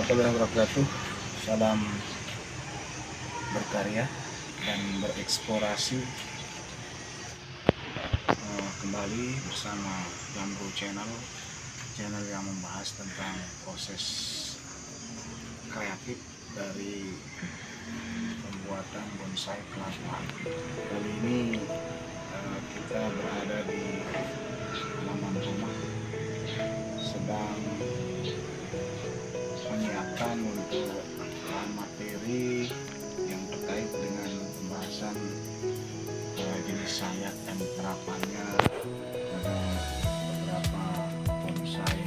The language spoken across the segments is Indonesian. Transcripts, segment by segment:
warahmatullahi wabarakatuh. Salam berkarya dan bereksplorasi. Kembali bersama Gamro Channel yang membahas tentang proses kreatif dari pembuatan bonsai kelapa. Kali ini kita berada di halaman rumah, sedang menyiapkan untuk bahan materi yang terkait dengan pembahasan jenis sayat dan penerapannya pada beberapa bonsai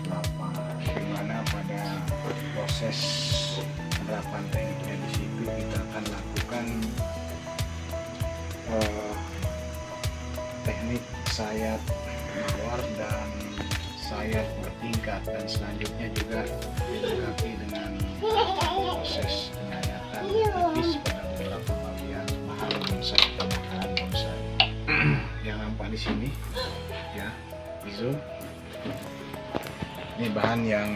kelapa, di mana pada proses penerapan tekniknya di situ kita akan lakukan teknik sayat mawar dan sayat bertingkat, dan selanjutnya juga dilengkapi dengan proses penyayatan tipis pada beberapa bagian bahan bonsai. Yang nampak di sini ya, Izo, ini bahan yang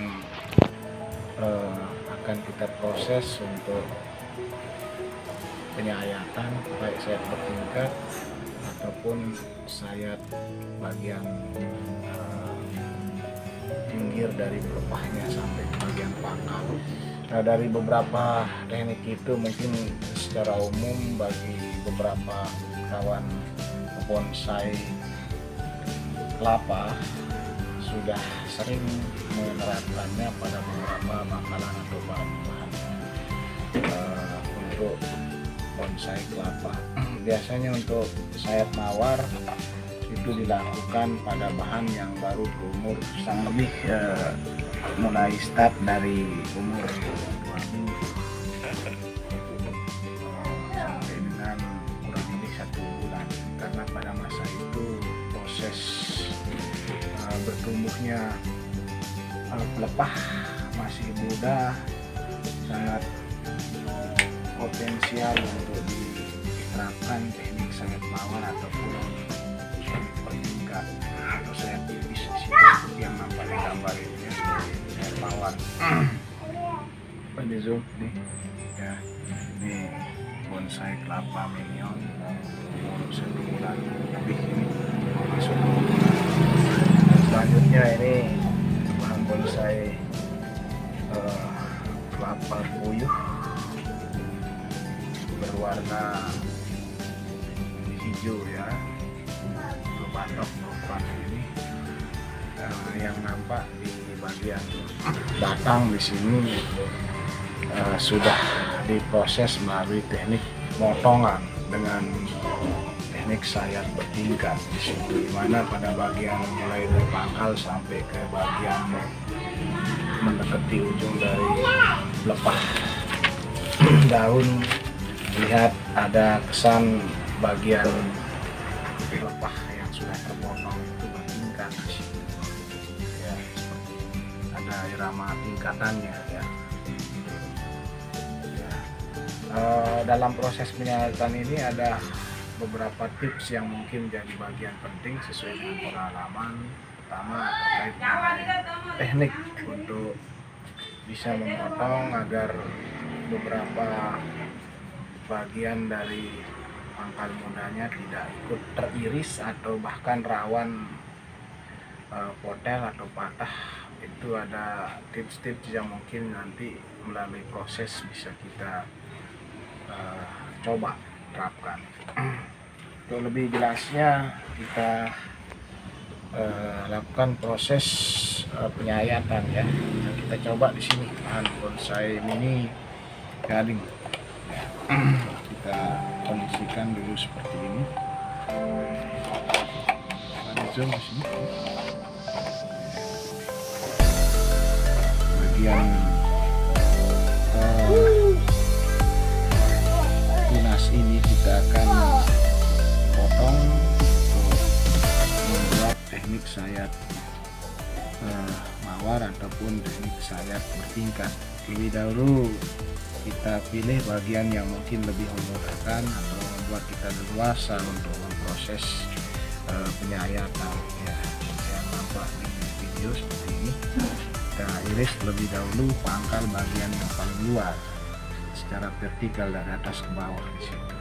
akan kita proses untuk penyayatan, baik sayat bertingkat ataupun sayat bagian pinggir dari pelepahnya sampai ke bagian pangkal. Nah, dari beberapa teknik itu mungkin secara umum bagi beberapa kawan bonsai kelapa sudah sering menerapkannya pada beberapa makanan atau bahan-bahan untuk bonsai kelapa. Biasanya untuk sayat mawar itu dilakukan pada bahan yang baru berumur kurang lebih mulai start dari umur 2 minggu sampai dengan kurang lebih 1 bulan, karena pada masa itu proses bertumbuhnya pelepah masih muda, sangat potensial untuk diterapkan teknik sayat mawar ataupun bertingkat atau sayat tipis yang nampak di gambar ini ya, sayat mawar. Pada zoom nih ya, ini bonsai kelapa minion umur 1 bulan lebih, ini masuk 2 bulan. Selanjutnya ini bahan bonsai kelapa puyuh berwarna hijau ya, batok ini yang nampak di bagian batang di sini sudah diproses melalui teknik motongan dengan teknik sayat bertingkat di situ, di mana pada bagian mulai dari pangkal sampai ke bagian mendekati ujung dari pelepah daun, lihat ada kesan bagian pelepah yang sudah terpotong itu bertingkat di situ ya, seperti ada irama tingkatannya ya. Dalam proses penyayatan ini ada beberapa tips yang mungkin jadi bagian penting sesuai dengan pengalaman. Pertama, terkait dengan teknik untuk bisa memotong agar beberapa bagian dari pangkal mudanya tidak ikut teriris atau bahkan rawan potel atau patah. Itu ada tips-tips yang mungkin nanti melalui proses bisa kita coba terapkan. Untuk lebih jelasnya kita lakukan proses penyayatan ya. Kita coba di sini bahan bonsai mini gading ya. Kita kondisikan dulu seperti ini. Ada zoom di sini. Bagian tunas ini kita akan potong untuk membuat teknik sayat mawar ataupun teknik sayat bertingkat. Lebih dahulu kita pilih bagian yang mungkin lebih memudahkan atau membuat kita leluasa untuk memproses penyayatan ya, yang nampak di video seperti ini. kita iris lebih dahulu pangkal bagian yang paling luar secara vertikal dari atas ke bawah di situ.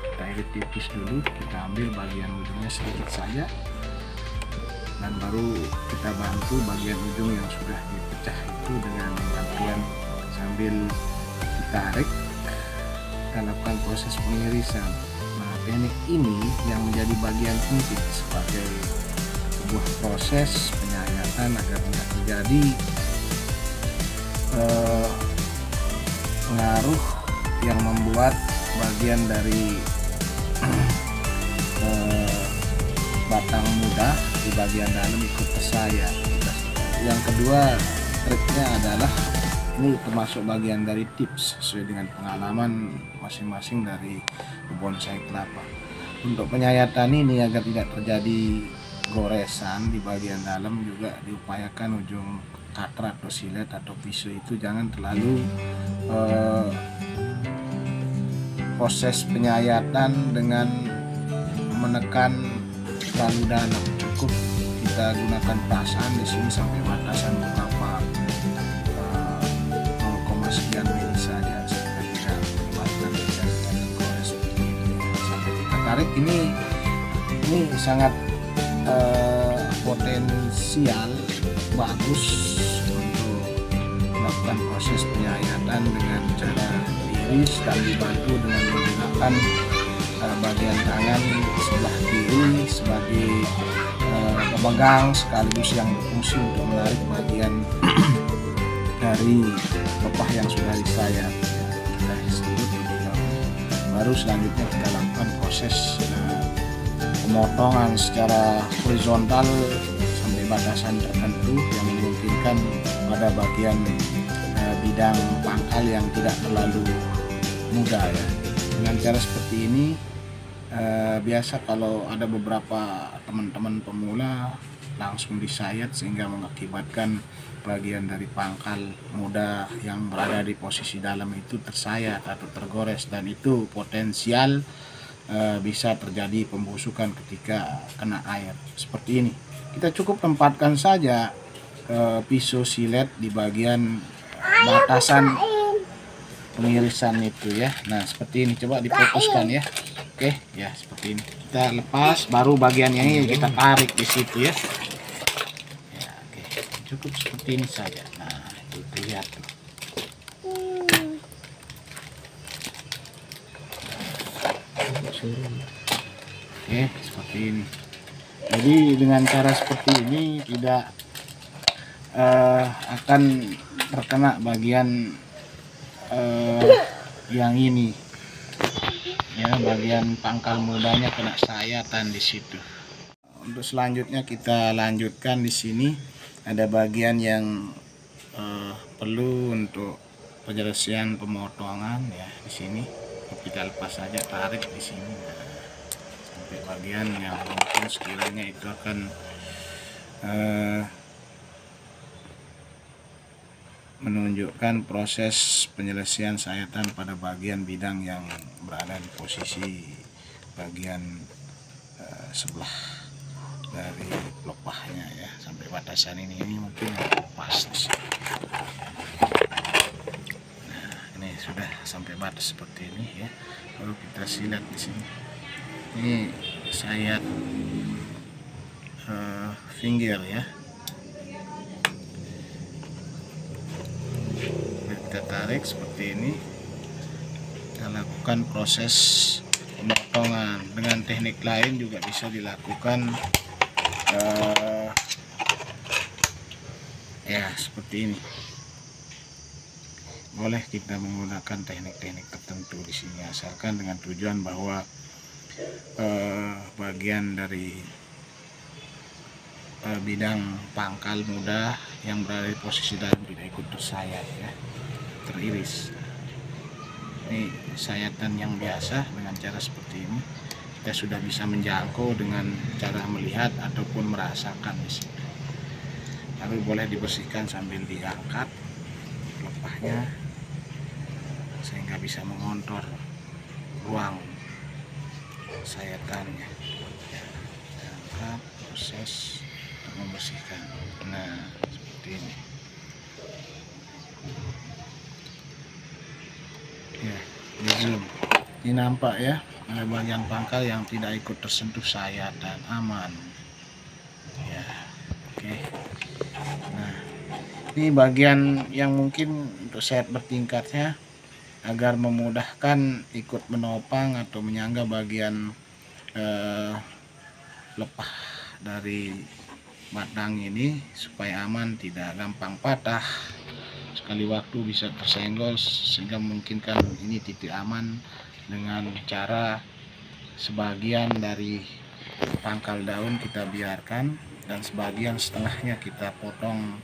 Kita iris tipis dulu, kita ambil bagian ujungnya sedikit saja, dan baru kita bantu bagian ujung yang sudah dipecah itu dengan bantuan sambil ditarik, kita lakukan proses pengirisan. Nah, teknik ini yang menjadi bagian penting sebagai sebuah proses penyayatan agar tidak terjadi pengaruh yang membuat bagian dari batang muda di bagian dalam ikut tersayat. Yang kedua, triknya adalah ini termasuk bagian dari tips sesuai dengan pengalaman masing-masing dari bonsai kelapa. Untuk penyayatan ini agar tidak terjadi goresan di bagian dalam, juga diupayakan ujung cutter atau silet atau pisau itu jangan terlalu proses penyayatan dengan menekan terlalu dalam. Cukup kita gunakan perasaan di sini sampai batasan beberapa 0, sekian mili saja, sampai tidak menyebabkan terjadi gores sampai kita tarik. Ini sangat potensial bagus untuk melakukan proses penyayatan dengan cara iris dan dibantu dengan menggunakan bagian tangan sebelah kiri sebagai pemegang sekaligus yang berfungsi untuk menarik bagian dari pelepah yang sudah disayat. Baru selanjutnya kita lakukan proses pemotongan secara horizontal sampai batasan tertentu yang memungkinkan pada bagian bidang pangkal yang tidak terlalu muda ya. Dengan cara seperti ini biasa kalau ada beberapa teman-teman pemula langsung disayat sehingga mengakibatkan bagian dari pangkal muda yang berada di posisi dalam itu tersayat atau tergores, dan itu potensial bisa terjadi pembusukan ketika kena air seperti ini. Kita cukup tempatkan saja pisau silet di bagian batasan pengirisan itu ya. Nah, seperti ini, coba difokuskan ya. Oke, ya seperti ini. Kita lepas, baru bagian yang ini kita tarik di situ ya. Ya, oke. Cukup seperti ini saja. Nah, itu lihat. Oke, seperti ini. Jadi dengan cara seperti ini tidak akan terkena bagian yang ini ya, bagian pangkal mudanya kena sayatan di situ. Untuk selanjutnya kita lanjutkan. Di sini ada bagian yang perlu untuk penyelesaian pemotongan ya. Di sini kita lepas saja, tarik di sini sampai bagian yang mungkin sekiranya itu akan menunjukkan proses penyelesaian sayatan pada bagian bidang yang berada di posisi bagian sebelah dari pelepahnya ya, sampai batasan ini mungkin pas di sini. Nah, ini sudah sampai batas seperti ini ya. Lalu kita silat di sini. Ini sayat finger ya. Kita tarik seperti ini, kita lakukan proses pemotongan. Dengan teknik lain juga bisa dilakukan ya seperti ini. Boleh kita menggunakan teknik-teknik tertentu di sini, asalkan dengan tujuan bahwa bagian dari bidang pangkal muda yang berada di posisi dalam tidak ikut tersayat ya, teriris. Ini sayatan yang biasa. Dengan cara seperti ini kita sudah bisa menjangkau dengan cara melihat ataupun merasakan di sini. Lalu boleh dibersihkan sambil diangkat pelepahnya sehingga bisa mengontrol ruang sayatannya. Angkat, proses untuk membersihkan. Nah, seperti ini. Di zoom. Ini nampak ya, ada bagian pangkal yang tidak ikut tersentuh sayat dan aman. Ya, oke. Nah, ini bagian yang mungkin untuk sayat bertingkatnya agar memudahkan ikut menopang atau menyangga bagian lepah dari batang ini supaya aman, tidak gampang patah, sekali waktu bisa tersenggol, sehingga memungkinkan ini titik aman dengan cara sebagian dari pangkal daun kita biarkan dan sebagian setengahnya kita potong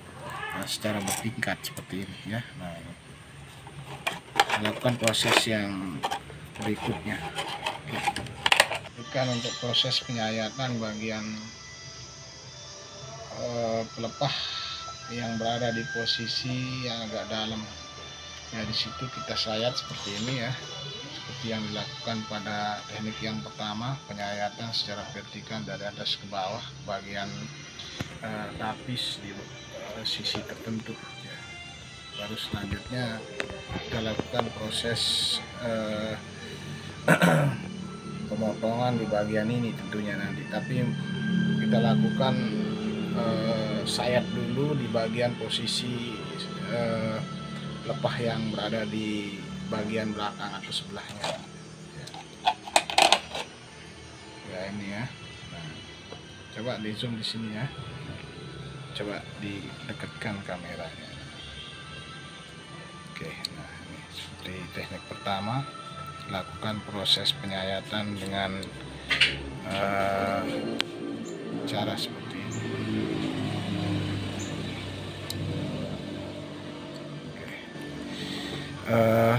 secara bertingkat seperti ini ya. Nah, lakukan proses yang berikutnya. Bukan untuk proses penyayatan bagian pelepah yang berada di posisi yang agak dalam. Ya, di situ kita sayat seperti ini ya, seperti yang dilakukan pada teknik yang pertama, penyayatan secara vertikal dari atas ke bawah, bagian tapis di sisi tertentu. Ya. Baru selanjutnya kita lakukan proses pemotongan di bagian ini tentunya nanti, tapi kita lakukan sayat dulu di bagian posisi lepah yang berada di bagian belakang atau sebelahnya ya, ini ya. Nah, coba di zoom di sini ya, coba didekatkan kameranya. Oke, nah ini seperti teknik pertama, lakukan proses penyayatan dengan cara seperti ini.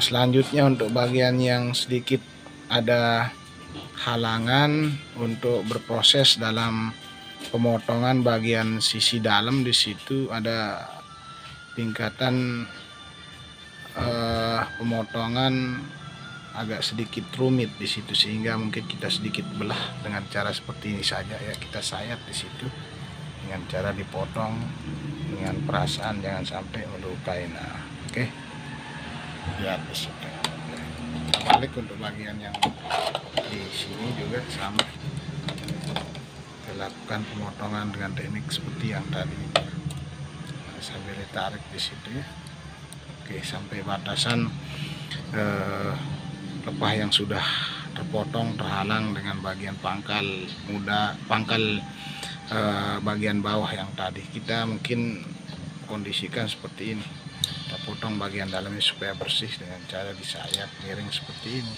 Selanjutnya untuk bagian yang sedikit ada halangan untuk berproses dalam pemotongan bagian sisi dalam, di situ ada tingkatan pemotongan agak sedikit rumit di situ, sehingga mungkin kita sedikit belah dengan cara seperti ini saja ya. Kita sayat di situ dengan cara dipotong dengan perasaan, jangan sampai melukai. Nah, oke. Lihat di situ. Kita balik untuk bagian yang di sini juga sama. Kita lakukan pemotongan dengan teknik seperti yang tadi. Nah, sambil ditarik di situ ya. Oke, sampai batasan lepah yang sudah terpotong terhalang dengan bagian pangkal bagian bawah yang tadi. Kita mungkin kondisikan seperti ini. Kita potong bagian dalamnya supaya bersih dengan cara disayat miring seperti ini.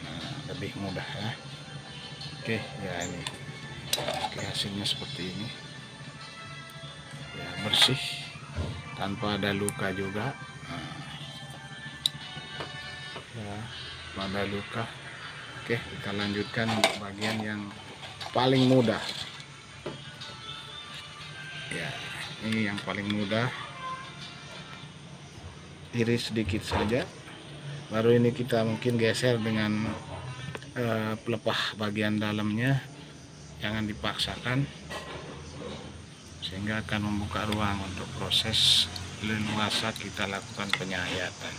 Nah, lebih mudah ya. Oke, ya ini. Oke, hasilnya seperti ini. Ya, bersih tanpa ada luka juga. Nah, ya, pada luka. Oke, kita lanjutkan untuk bagian yang paling mudah ya. Ini yang paling mudah, iris sedikit saja, baru ini kita mungkin geser dengan pelepah bagian dalamnya, jangan dipaksakan sehingga akan membuka ruang untuk proses leluasa kita lakukan penyayatan.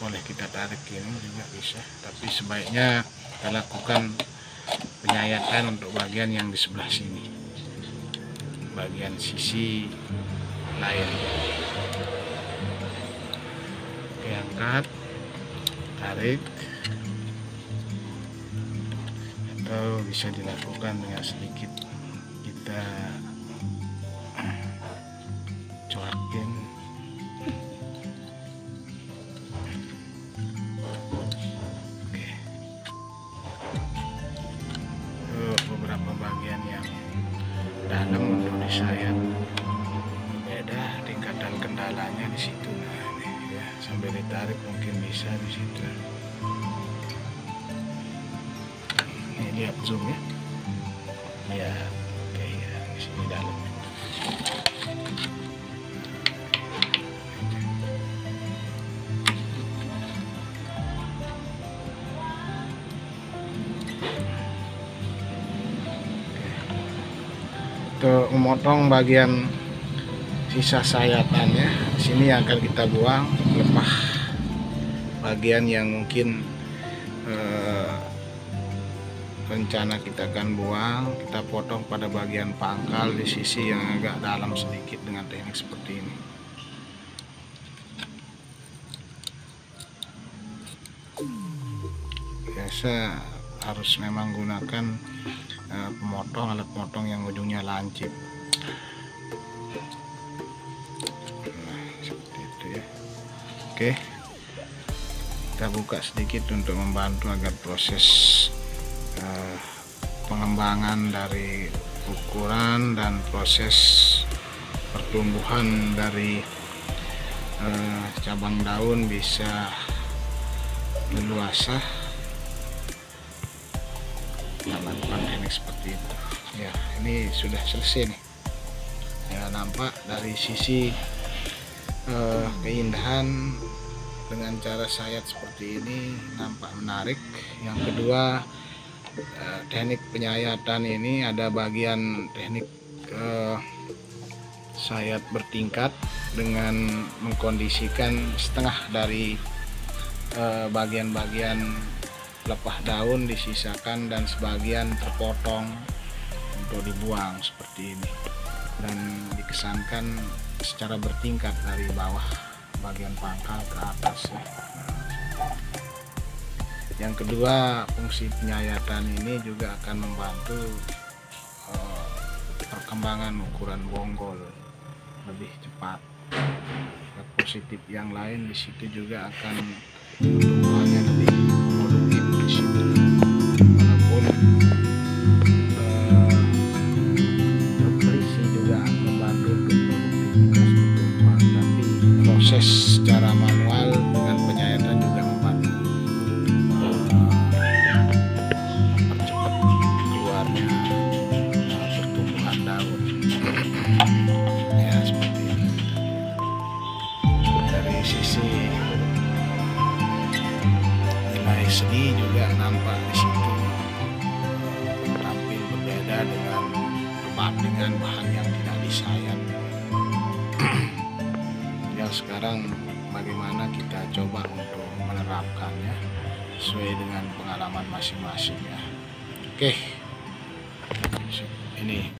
Boleh kita tarik ini juga bisa, tapi sebaiknya kita lakukan penyayatan untuk bagian yang di sebelah sini, bagian sisi lain. Oke, angkat, tarik, atau bisa dilakukan dengan sedikit kita cuakin. Oke, beberapa bagian yang dalam untuk disayat berbeda tingkatan kendalanya di situ. Nah, ini ya, sambil ditarik mungkin bisa di situ. Ini lihat zoom ya. Ya, oke ya, di sini dalamnya. Untuk memotong bagian sisa sayatannya, di sini yang akan kita buang lepah bagian yang mungkin rencana kita akan buang, kita potong pada bagian pangkal di sisi yang agak dalam sedikit dengan teknik seperti ini. Biasa harus memang gunakan pemotong, alat potong yang ujungnya lancip. Nah, seperti itu ya. Oke, kita buka sedikit untuk membantu agar proses pengembangan dari ukuran dan proses pertumbuhan dari cabang daun bisa leluasa. Kita lakukan teknik seperti itu ya. Ini sudah selesai nih ya, nampak dari sisi keindahan dengan cara sayat seperti ini nampak menarik. Yang kedua, teknik penyayatan ini ada bagian teknik sayat bertingkat dengan mengkondisikan setengah dari bagian-bagian pelepah daun disisakan dan sebagian terpotong untuk dibuang seperti ini, dan dikesankan secara bertingkat dari bawah bagian pangkal ke atas ya. Yang kedua, fungsi penyayatan ini juga akan membantu perkembangan ukuran bonggol lebih cepat. Positif yang lain di situ juga akan pertumbuhannya lebih produktif di situ. Walaupun nutrisi juga membantu untuk produktivitas pertumbuhan, tapi proses secara manual dengan penyayatan juga membantu mempercepat keluarnya pertumbuhan daun. Ya, seperti ini. Dari sisi nilai segi juga nampak di situ tampil berbeda dengan perbandingan bahan yang tidak disayat. Ya, sekarang bagaimana kita coba untuk menerapkannya sesuai dengan pengalaman masing-masing ya. Oke, ini